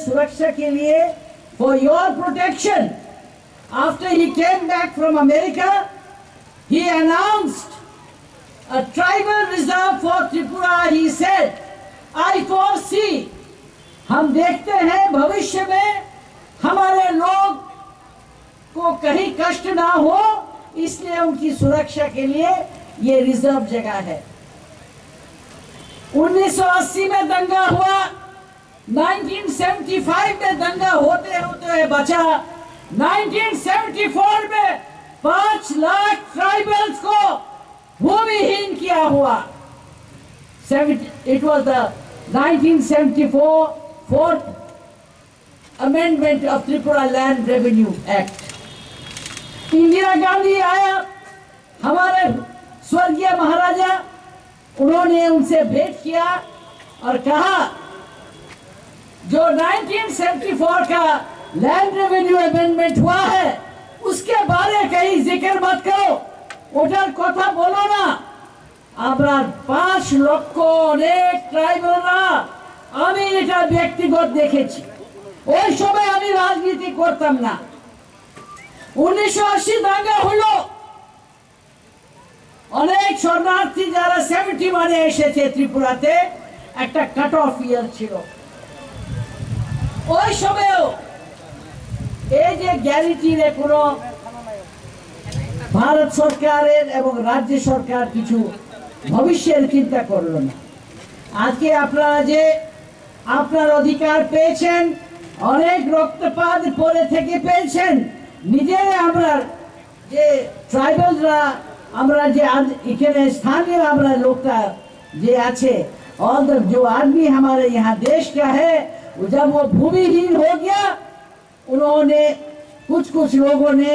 सुरक्षा के लिए, for your protection. After he came back from America, he announced a tribal reserve for Tripura. He said, I foresee, हम देखते हैं भविष्य में हमारे लोग को कहीं कष्ट ना हो, इसलिए उनकी सुरक्षा के लिए ये रिजर्व जगह है। 1980 में दंगा हुआ, 1975 में दंगा होते होते बचा, 1974 में 5 लाख ट्राइबल्स को भूमिहीन किया हुआ। It was the 1974 4th Amendment of Tripura Land Revenue Act. Indira Gandhi आया, हमारे स्वर्गीय महाराजा, उन्होंने उनसे भेंट किया और कहा जो 1974 का लैंड रेवेन्यू अमेंडमेंट हुआ है उसके बारे कहीं जिक्र मत करो, ওটার কথা বলো না। আমরা 5 লক্ষ অনেক ট্রাইবালরা, আমি এটা ব্যক্তিগত দেখেছি, ওই সময় আমি রাজনীতি করতাম না। 1980 দাঙ্গা হলো, অনেক শরণার্থী যারা 71 এসেছে ত্রিপুরাতে, একটা কাট অফ ইয়ার ছিল। ওই সময়ও এই যে গ্যারিটির কোনো ভারত সরকারের এবং রাজ্য সরকার কিছু ভবিষ্যের চিন্তা করলো না। আজকে আপনারা যে আপনার অধিকার পেয়েছেন, অনেক রক্তপাত পরে থেকে পেয়েছেন, নিজেরা আমরা যে ট্রাইবালরা, আমরা যে এখানে স্থানীয় আমরা লোকটা যে আছে, और जो आदमी हमारे यहाँ देश का है, जब वो भूमिहीन हो गया, उन्होंने कुछ लोगों ने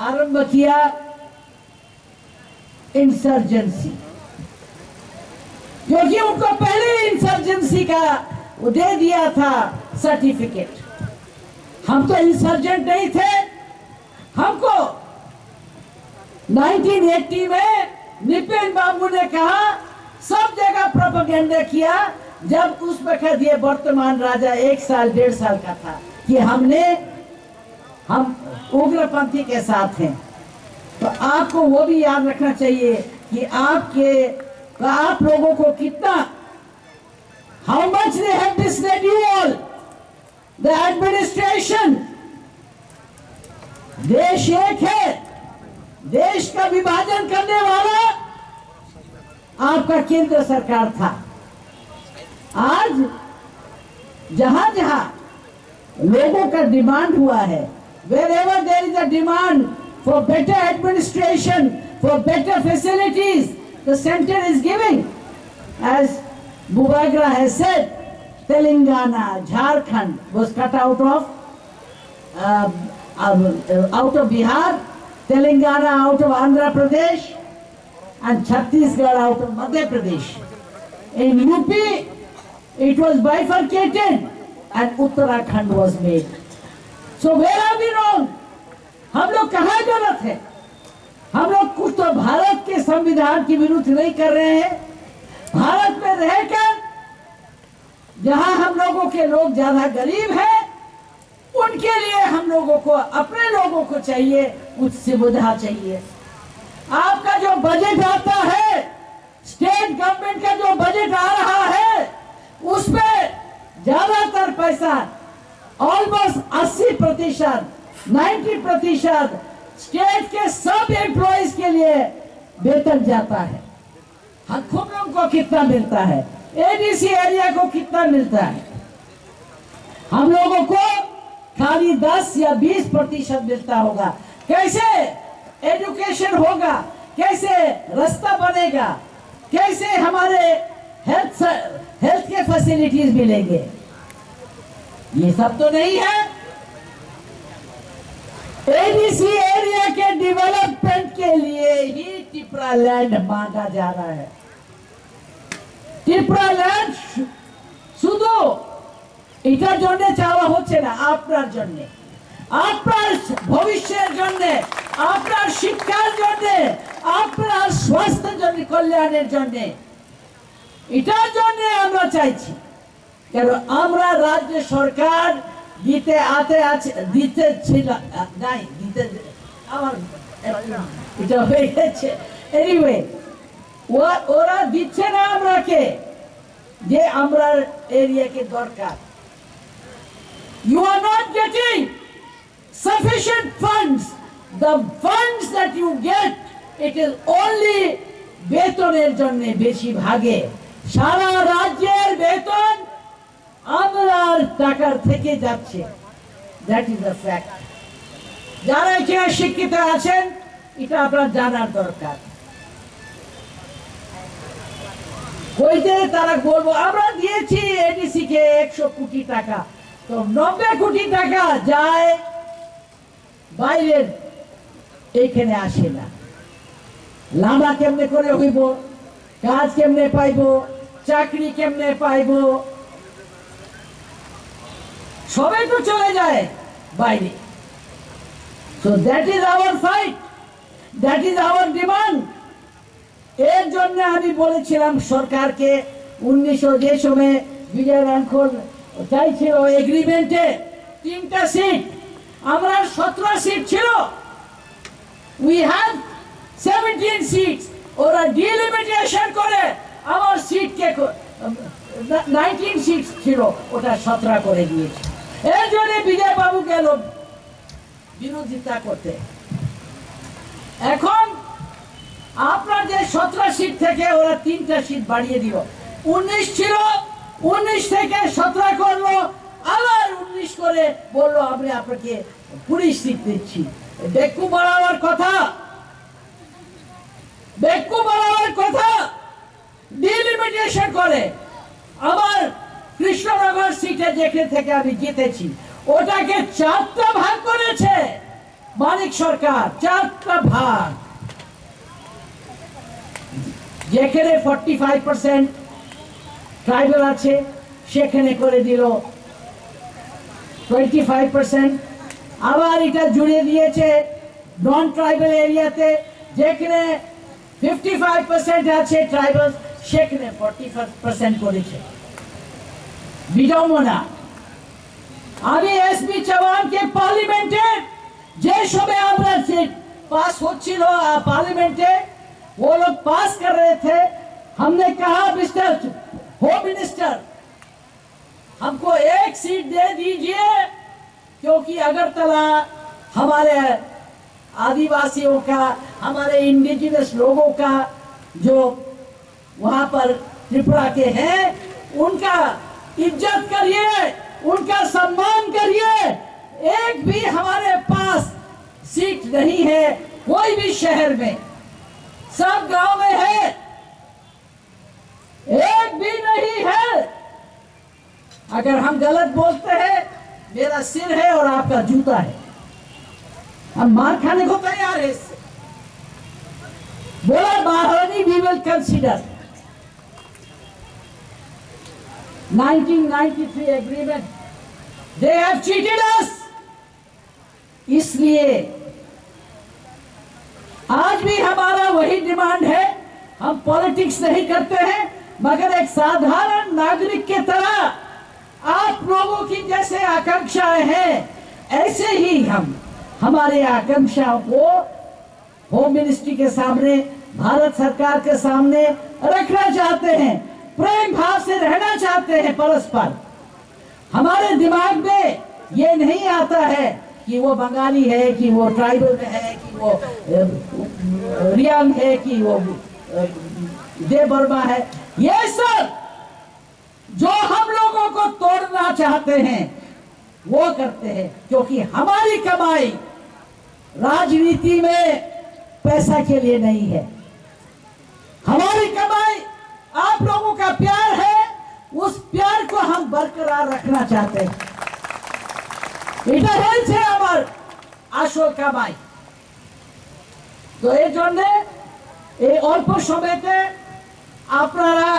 आरंभ किया इंसर्जेंसी, क्योंकि उनको पहले इंसर्जेंसी का वो दे दिया था सर्टिफिकेट। हम तो इंसर्जेंट नहीं थे, हमको 1980 में निपिन बाबू ने कहा, सब जगह प्रोपेगेंडा किया, जब उस वक्त ये वर्तमान राजा 1 साल 1.5 साल का था, कि हम उग्रपंथी के साथ हैं। तो आपको वो भी याद रखना चाहिए कि आप लोगों को कितना, how much they have misled you all, the administration. देश एक है, देश का विभाजन करने वाला आपका केंद्र सरकार था। आज जहां जहां लोगों का डिमांड हुआ है, wherever there is a demand for better administration, for better facilities, the center is giving. As Bubagra has said, Telangana, Jharkhand was cut out of Bihar, Telangana out of Andhra Pradesh, and Chhattisgarh out of Madhya Pradesh. In UP, it was bifurcated and Uttarakhand was made. So where are we wrong? हम लोग कहाँ गलत है? हम लोग कुछ तो भारत के संविधान की विरुद्ध नहीं कर रहे हैं। भारत में रहकर जहाँ हम लोगों के लोग ज्यादा गरीब हैं, उनके लिए हम लोगों को, अपने लोगों को चाहिए, कुछ सुविधा चाहिए। आपका जो बजट आता है, स्टेट गवर्नमेंट का जो बजट आ रहा है, उसमें ज्यादातर पैसा, ऑलमोस्ट 80%, 90% स्टेट के सब एम्प्लॉइज के लिए वेतन जाता है। हुक्मरान को कितना मिलता है, एडीसी एरिया को कितना मिलता है, हम लोगों को खाली 10 या 20% मिलता होगा। कैसे एजुकेशन होगा, कैसे रास्ता बनेगा, कैसे हमारे हेल्थ के फैसिलिटीज मिलेंगे, ये सब तो नहीं है। एडीसी एरिया के डेवलपमेंट के लिए ही टिपरा लैंड मांगा जा रहा है। टिपरा लैंड শুধু এটার জন্য চাওয়া হচ্ছে না, আপনার জন্য, আপনার ভবিষ্যের জন্য, আপনার শিক্ষার জন্য, আপনার স্বাস্থ্য জন্য, কল্যাণের জন্য, এটার জন্য আমরা চাইছি। কেন আমরা রাজ্য সরকার দিতে দিতে ছিল নাই, দিতে আমার এটা হয়ে গেছে। এনিওয়ে ওরা দিচ্ছে না আমরাকে, যে আমরা এরিয়াকে দরকার। You are not getting sufficient funds. The funds that you get, it is only বেতনের জন্য বেশি ভাগে। সারা রাজ্যের বেতন আমরার টাকার থেকে যাচ্ছে। That is the fact. যারা এখানে শিক্ষিত আছেন এটা আপনার জানার দরকার। কইতে তারা বলবো আমরা দিয়েছি এডিসি কে 100 কোটি টাকা, তো 90 কোটি টাকা যায় বাইরের, এইখানে আসে না। লাভা কেমনে করে হইব, কাজ কেমনে পাইব, চাকরি কেমনে পাইব, সবাই তো চলে যায় বাইরে। So that is our fight, that is our demand. এর জন্য আমি বলেছিলাম সরকারকে 1900 যে সময় বিজয় রাঙ্কল চাইছিল এগ্রিমেন্টে 3টা সিট, আমরা 17 সিট ছিল, we have 17 সিট। ওরা ডিলিমিটেশন করে আমার সিটকে 19 সিট ছিল, ওটা 17 করে দিয়েছে। এর জন্য বিজয় বাবু গেল বিরোধিতা করতে। এখন আপনার যে 17 সিট থেকে ওরা 3টা সিট বাড়িয়ে দিল, 19 ছিল, 19 থেকে 17 করলো, আবার 19 করে বললো আমি আপনাকে 20 সিট দিচ্ছি। বেকুব বাড়াবার কথা, বেকুব বাড়াবার কথা। ডিলিমিটেশন করে আমার কৃষ্ণনগর সিটে যেখানে থেকে আমি জিতেছি ওটাকে 4টা ভাগ করেছে মানিক সরকার, 4টা ভাগ। যেখানে 45% ট্রাইবাল আছে সেখানে করে দিল 25%। আবার এটা জুড়ে দিয়েছে নন ট্রাইবাল এরিয়াতে, যেখানে 55% আছে ট্রাইবাল সেখানে 40% করেছে। বিডম্বনা। আমি এসপি चौहानকে পার্লামেন্টে যে সময় আমরা সিট पास होच्छिल पार्लियामेंटे, वो लोग पास कर रहे थे। हमने कहा मिस्टर होम मिनिस्टर हमको 1 सीट दे दीजिए, क्योंकि अगरतला हमारे आदिवासियों का, हमारे इंडिजिनस लोगों का जो वहां पर त्रिपुरा के हैं उनका इज्जत करिए, उनका सम्मान करिए। एक भी हमारे पास सीट नहीं है कोई भी शहर में, सब गांव में है, एक भी नहीं है। अगर हम गलत बोलते हैं मेरा सिर है और आपका जूता है, हम मार खाने को तैयार है इससे। बोला महारानी we will consider 1993 agreement, they have cheated us. इसलिए आज भी हमारा वही डिमांड है। हम पॉलिटिक्स नहीं करते हैं, मगर एक साधारण नागरिक के तरह आप लोगों की जैसे आकांक्षाएं हैं ऐसे ही हम हमारे आकांक्षाओं को होम मिनिस्ट्री के सामने, भारत सरकार के सामने रखना चाहते हैं। प्रेम भाव से रहना चाहते हैं परस्पर। हमारे दिमाग में ये नहीं आता है कि वो बंगाली है, कि वो ट्राइबल में है, कि वो रियांग है, कि वो देव बर्मा है। ये सब जो हम लोगों को तोड़ना चाहते हैं वो करते हैं, क्योंकि हमारी कमाई राजनीति में पैसा के लिए नहीं है। हमारी कमाई आप लोगों का प्यार है, उस प्यार को हम बरकरार रखना चाहते हैं। এটা হয়েছে আমার আসল কামাই। তো এই জন্য এই অল্প সময়তে আপনারা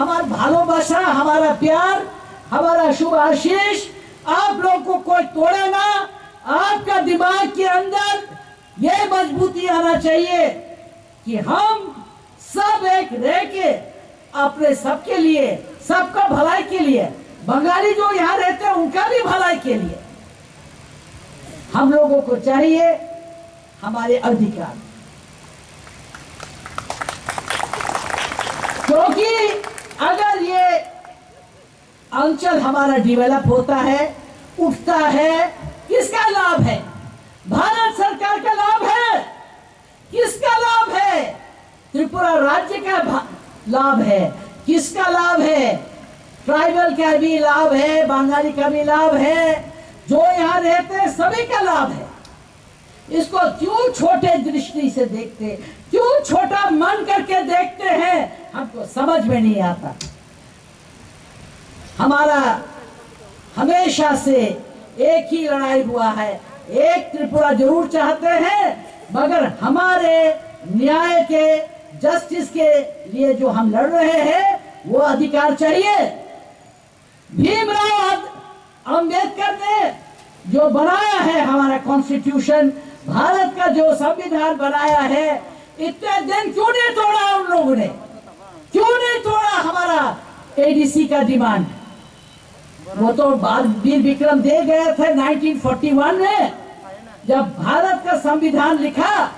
আমার ভালোবাসা, हमारा प्यार, हमारा शुभ आशीष आप लोग को कोई तोड़े ना। आपका दिमाग के अंदर ये मजबूती आना चाहिए कि हम सब एक रह के अपने सबके लिए, सबका भलाई के लिए बंगाली जो यहाँ रहते हैं उनका भी भलाई के लिए हम लोगों को चाहिए हमारे अधिकार, क्योंकि अगर ये अंचल हमारा डेवलप होता है, उठता है, किसका लाभ है? भारत सरकार का लाभ है। किसका लाभ है? त्रिपुरा राज्य का लाभ है। किसका लाभ है? ट्राइबल का भी लाभ है, बंगाली का भी लाभ है, जो यहाँ रहते हैं सभी का लाभ है। इसको क्यों छोटे दृष्टि से देखते, क्यों छोटा मन करके देखते हैं, हमको समझ में नहीं आता। हमारा हमेशा से एक ही लड़ाई हुआ है, एक त्रिपुरा जरूर चाहते हैं, मगर हमारे न्याय के, जस्टिस के लिए जो हम लड़ रहे हैं वो अधिकार चाहिए। भीमराव अंबेडकर ने जो बनाया है हमारा कॉन्स्टिट्यूशन, भारत का जो संविधान बनाया है, इतने दिन क्यों नहीं तोड़ा उन लोगों ने? क्यों नहीं तोड़ा हमारा एडीसी का डिमांड? वो तो बाद वीर विक्रम दे गए थे 1941 में, जब भारत का संविधान लिखा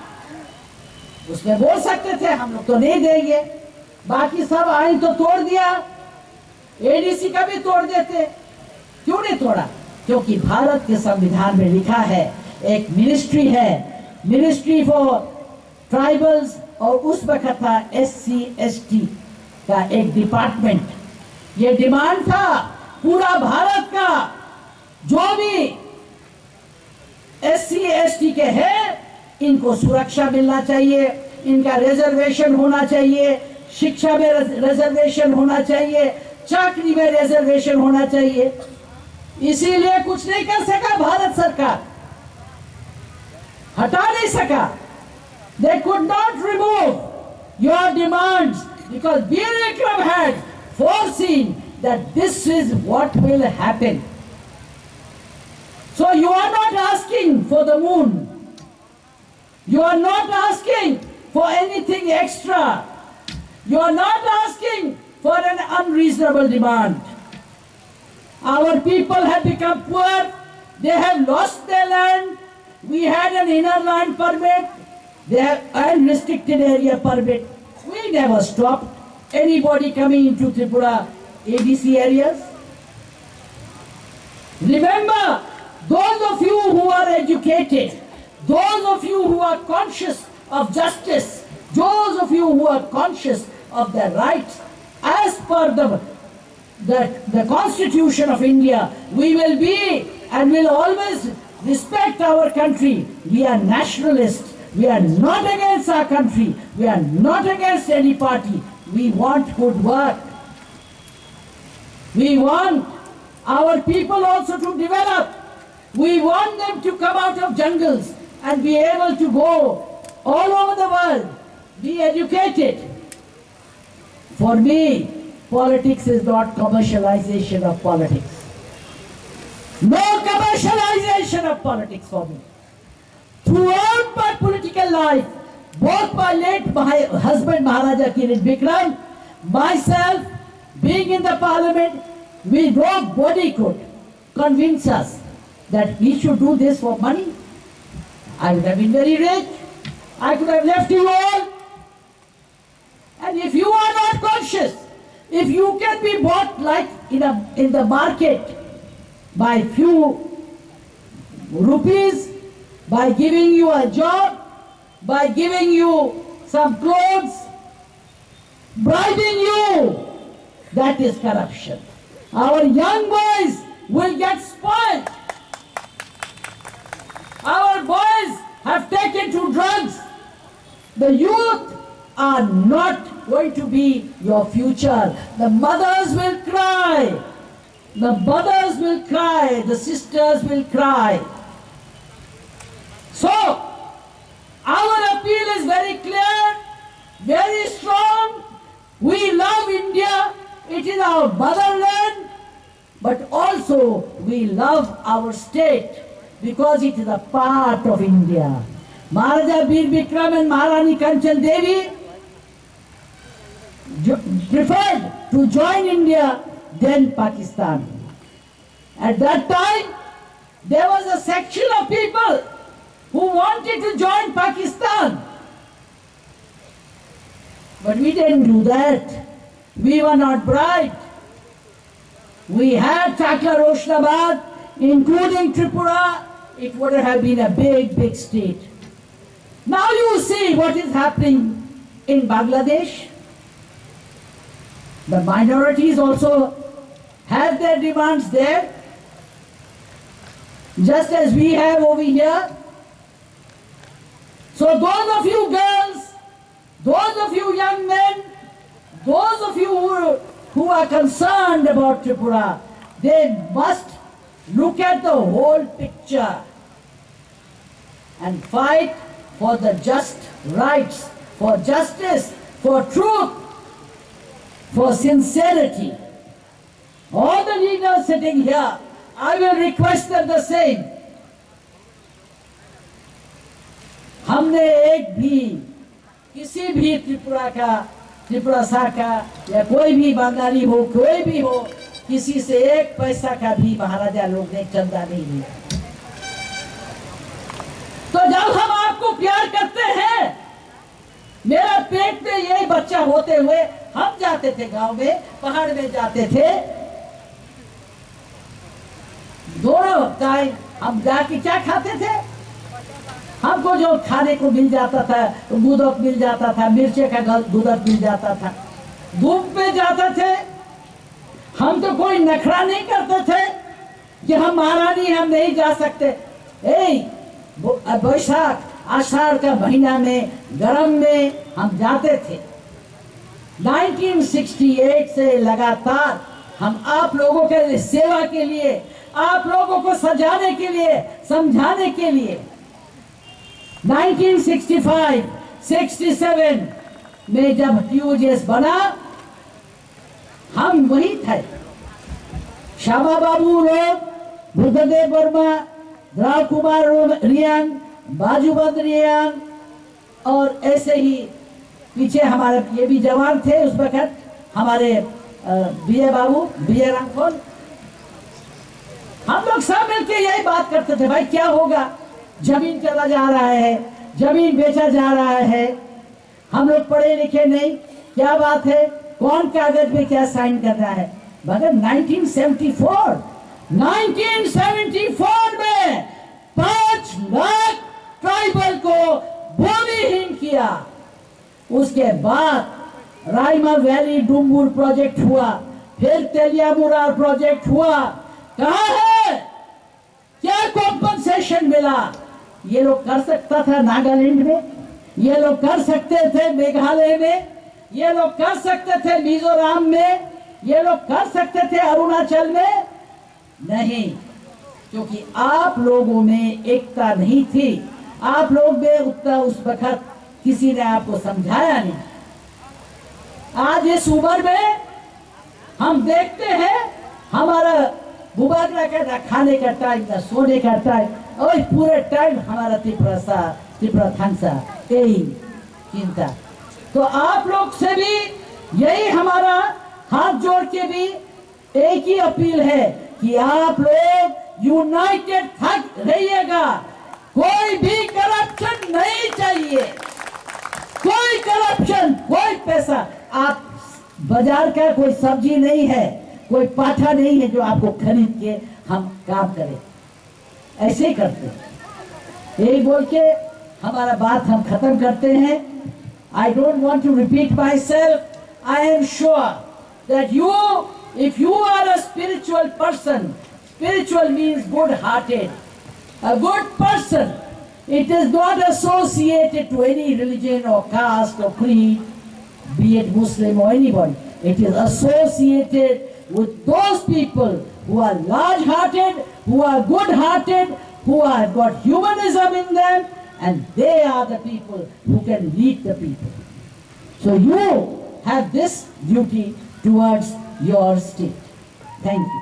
उसमें बोल सकते थे हम लोग तो नहीं देंगे, बाकी सब आइन तो तोड़ दिया, एडीसी का भी तोड़ देते। क्यों नहीं तोड़ा? क्योंकि भारत के संविधान में लिखा है, एक मिनिस्ट्री है, मिनिस्ट्री फॉर ट्राइबल्स, और उस वक्त था SC/ST का एक डिपार्टमेंट। ये डिमांड था पूरा भारत का, जो भी SC/ST के हैं इनको सुरक्षा मिलना चाहिए, इनका रिजर्वेशन होना चाहिए, शिक्षा में रिजर्वेशन होना चाहिए, चाकरी में रिजर्वेशन होना चाहिए। इसीलिए कुछ नहीं कर सका भारत सरकार, हटा नहीं सका। They could not remove your demands because Veer Vikram had foreseen that this is what will happen. So you are not asking for the moon. You are not asking for anything extra. You are not asking for an unreasonable demand. Our people have become poor. They have lost their land. We had an inner land permit. They have unrestricted area permit. We never stopped anybody coming into Tripura ADC areas. Remember, those of you who are educated, those of you who are conscious of justice, those of you who are conscious of their rights, as per the Constitution of India, we will be and will always respect our country. We are nationalists. We are not against our country. We are not against any party. We want good work. We want our people also to develop. We want them to come out of jungles and be able to go all over the world, be educated. For me, politics is not commercialization of politics. No commercialization of politics for me. Throughout my political life, both my late husband Maharaja Kirit Vikram, myself, being in the parliament, nobody could convince us that we should do this for money. I would have been very rich. I could have left you all. And if you are not conscious, if you can be bought like in the market by few rupees, by giving you a job, by giving you some clothes, bribing you, that is corruption. Our young boys will get spoiled. Our boys have taken to drugs. The youth are not going to be your future. The mothers will cry. The mothers will cry. The sisters will cry. So, our appeal is very clear, very strong. We love India. It is our motherland. But also, we love our state because it is a part of India. Maharaja Veer Vikram and Maharani Kanchan Devi preferred to join India than Pakistan. At that time, there was a section of people who wanted to join Pakistan. But we didn't do that. We were not bribed. We had Takla Roshnabad, including Tripura. It would have been a big, big state. Now you see what is happening in Bangladesh. The minorities also have their demands there, just as we have over here. So those of you girls, those of you young men, those of you who are concerned about Tripura, they must look at the whole picture and fight for the just rights, for justice, for truth, for sincerity. All the leaders sitting here, I will request them the same. हमने एक भी किसी भी त्रिपुरा का या कोई भी बंगाली हो, कोई भी हो, किसी से एक पैसा का भी महाराजा लोग ने चंदा नहीं लिया। तो जब हम आपको प्यार करते हैं, मेरा पेट में यही बच्चा होते हुए हम जाते थे गांव में, पहाड़ में जाते थे, दोनों टाइम हम जाके क्या खाते थे? हमको जो खाने को मिल जाता था, दूध मिल जाता था, मिर्चे का दूध मिल जाता था, धूप में जाते थे। हम तो कोई नखरा नहीं करते थे कि हम महारानी हम नहीं जा सकते। बैसाख आषाढ़ का महीना में गर्म में हम जाते थे। 1968 से लगातार हम आप लोगों के सेवा के लिए, आप लोगों को सजाने के लिए, समझाने के लिए 1965, 67 में जब TUJS बना, हम वही थे। श्यामा बाबू लोग, बुद्धदेव वर्मा, राव कुमार रियांग, बाजूबंद रियांग और ऐसे ही पीछे हमारे ये भी जवान थे उस वक्त, हमारे बीए बाबू, बीए रामफल, हम लोग सब मिलकर यही बात करते थे, भाई क्या होगा, जमीन चला जा रहा है, जमीन बेचा जा रहा है, हम लोग पढ़े लिखे नहीं, क्या बात है, कौन कागज में क्या साइन करना है। मगर 1974 में 5 लाख ट्राइबल को भूमिहीन किया। उसके बाद राइमा वैली डुम्बुर प्रोजेक्ट हुआ, फिर तेलियामुरार प्रोजेक्ट हुआ। कहाँ है, क्या कॉम्पनसेशन मिला? ये लोग कर सकता था नागालैंड में, ये लोग कर सकते थे मेघालय में, ये लोग कर सकते थे मिजोरम में, ये लोग कर सकते थे अरुणाचल में। नहीं, क्योंकि आप लोगों में एकता नहीं थी, आप लोग में उतना उस वक्त किसी ने आपको समझाया नहीं। आज इस उम्र में हम देखते हैं हमारा मुबादला का ना खाने का टाइम, ना सोने का टाइम, और पूरे टाइम हमारा त्रिपुरा थांसा यही चिंता। तो आप लोग से भी यही हमारा हाथ जोड़ के भी एक ही अपील है कि आप लोग यूनाइटेड रहिएगा। कोई भी करप्शन नहीं चाहिए, कोई करप्शन, कोई पैसा, आप बाजार का कोई सब्जी नहीं है, कोई पाठा नहीं है जो आपको खरीद के हम काम करें, ऐसे ही करते हैं। यही बोल के हमारा बात हम खत्म करते हैं। I don't want to repeat myself. I am sure that you, if you are a spiritual person, spiritual means good-hearted, a good person. It is not associated to any religion or caste or creed, be it Muslim or anybody. It is associated with those people who are large-hearted, who are good-hearted, who have got humanism in them, and they are the people who can lead the people. So you have this duty towards your state. Thank you.